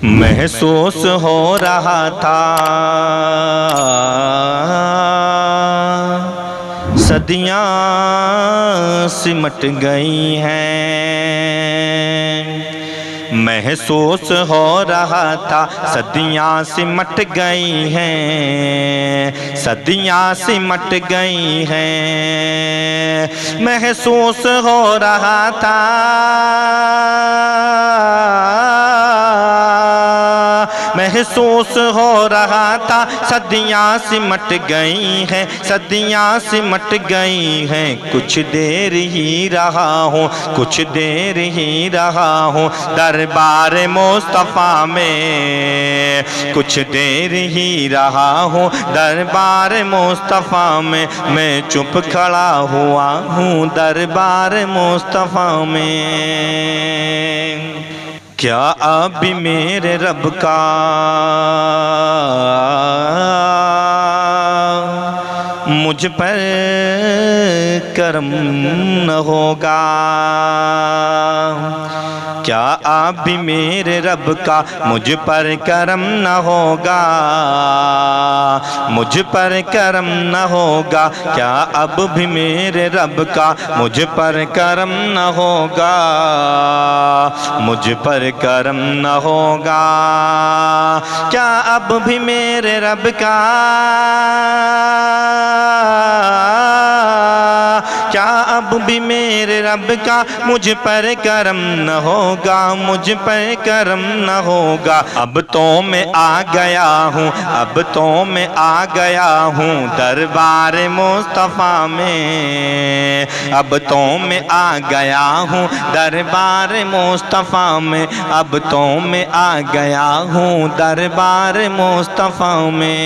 محسوس ہو رہا تھا صدیاں سمٹ گئی ہیں، محسوس ہو رہا تھا صدیاں سمٹ گئی ہیں، صدیاں سمٹ گئی ہیں، محسوس ہو رہا تھا محسوس ہو رہا تھا صدیاں سمٹ گئی ہیں، صدیاں سمٹ گئی ہیں، کچھ دیر ہی رہا ہوں، کچھ دیر ہی رہا ہوں دربار مصطفیٰ میں، کچھ دیر ہی رہا ہوں دربار مصطفیٰ میں چپ کھڑا ہوا ہوں دربار مصطفیٰ میں۔ کیا اب بھی میرے رب کا مجھ پر کرم نہ ہوگا؟ کیا اب بھی میرے رب کا مجھ پر کرم نہ ہوگا؟ مجھ پر کرم نہ ہوگا؟ کیا اب بھی میرے رب کا مجھ پر کرم نہ ہوگا؟ مجھ پر کرم نہ ہوگا؟ کیا اب بھی میرے رب کا کیا اب بھی میرے رب کا مجھ پر کرم نہ ہوگا؟ مجھ پر کرم نہ ہوگا؟ اب تو میں آ گیا ہوں، اب تو میں آ گیا ہوں دربار مصطفیٰ میں، اب تو میں آ گیا ہوں دربار مصطفیٰ میں، اب تو میں آ گیا ہوں دربار مصطفیٰ میں۔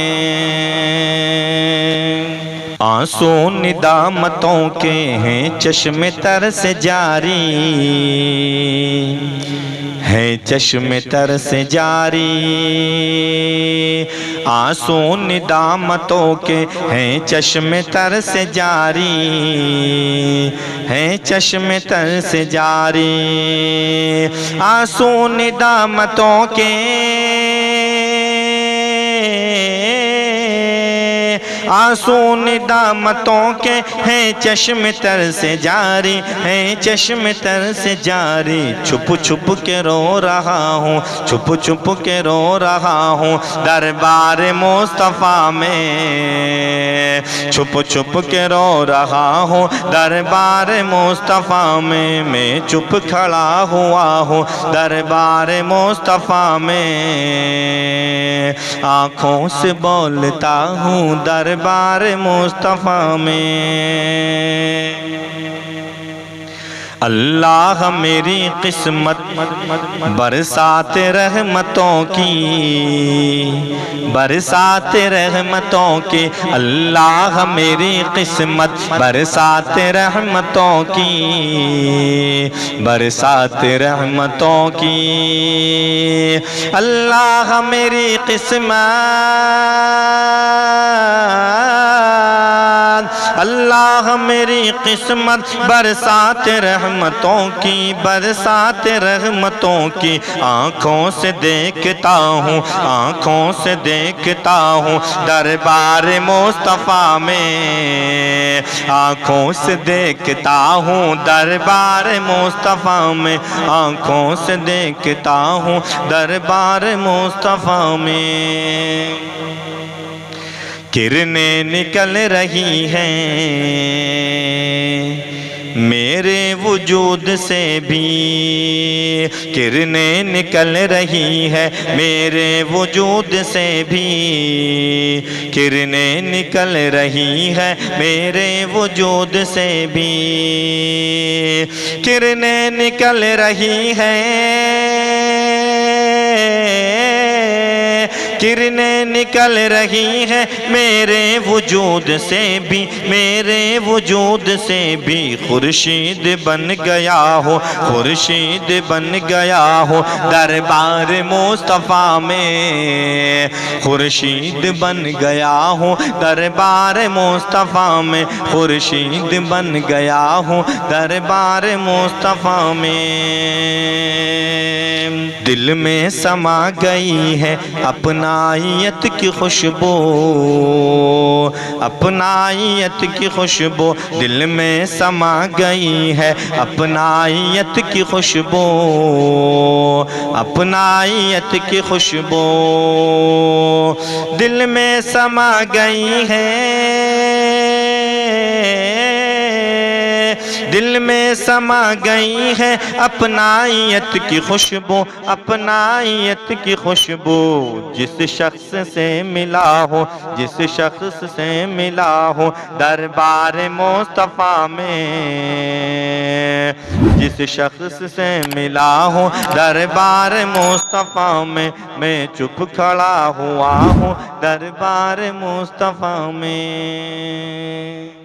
آنسو ندامتوں کے ہیں چشم تر سے جاری، ہیں چشم تر سے جاری، آنسو ندامتوں کے ہیں چشم تر سے جاری، ہیں چشم تر سے جاری، آنسو ندامتوں کے آنسو ندامتوں کے ہیں چشم تر سے جاری، ہیں چشم تر سے جاری، چھپ چھپ کے رو رہا ہوں، چھپ چھپ کے رو رہا ہوں دربار مصطفیٰ میں، چھپ چھپ کے رو رہا ہوں دربار مصطفیٰ میں چپ کھڑا ہوا ہوں دربار مصطفیٰ میں، آنکھوں سے بولتا ہوں دربار مصطفیٰ میں۔ اللہ میری قسمت برسات رحمتوں کی، برسات رحمتوں کی، اللہ میری قسمت برسات رحمتوں کی، برسات رحمتوں کی، اللہ میری قسمت، اللہ میری قسمت برسات رحمتوں کی، برسات رحمتوں کی، آنکھوں سے دیکھتا ہوں، آنکھوں سے دیکھتا ہوں دربار مصطفیٰ میں، آنکھوں سے دیکھتا ہوں دربار مصطفیٰ میں، آنکھوں سے دیکھتا ہوں دربار مصطفیٰ میں۔ کرنیں نکل رہی ہیں میرے وجود سے بھی، کرنیں نکل رہی ہے میرے وجود سے بھی، کرنیں نکل رہی ہے میرے وجود سے بھی، کرنیں نکل رہی ہے، کرنیں نکل رہی ہیں میرے وجود سے بھی، میرے وجود سے بھی خورشید بن گیا ہو، خورشید بن گیا ہو دربار مصطفیٰ میں، خورشید بن گیا ہوں دربار مصطفیٰ میں، خورشید بن گیا ہوں دربار مصطفیٰ میں۔ دل میں سما گئی ہے اپنائیت کی خوشبو، اپنائیت کی خوشبو دل میں سما گئی ہے، اپنائیت کی خوشبو، اپنائیت کی خوشبو دل میں سما گئی ہے، دل میں سما گئی ہے اپنائیت کی خوشبو، اپنائیت کی خوشبو جس شخص سے ملا ہو، جس شخص سے ملا ہو دربار مصطفیٰ میں، جس شخص سے ملا ہو دربار مصطفیٰ میں چپ کھڑا ہوا ہوں دربار مصطفیٰ میں۔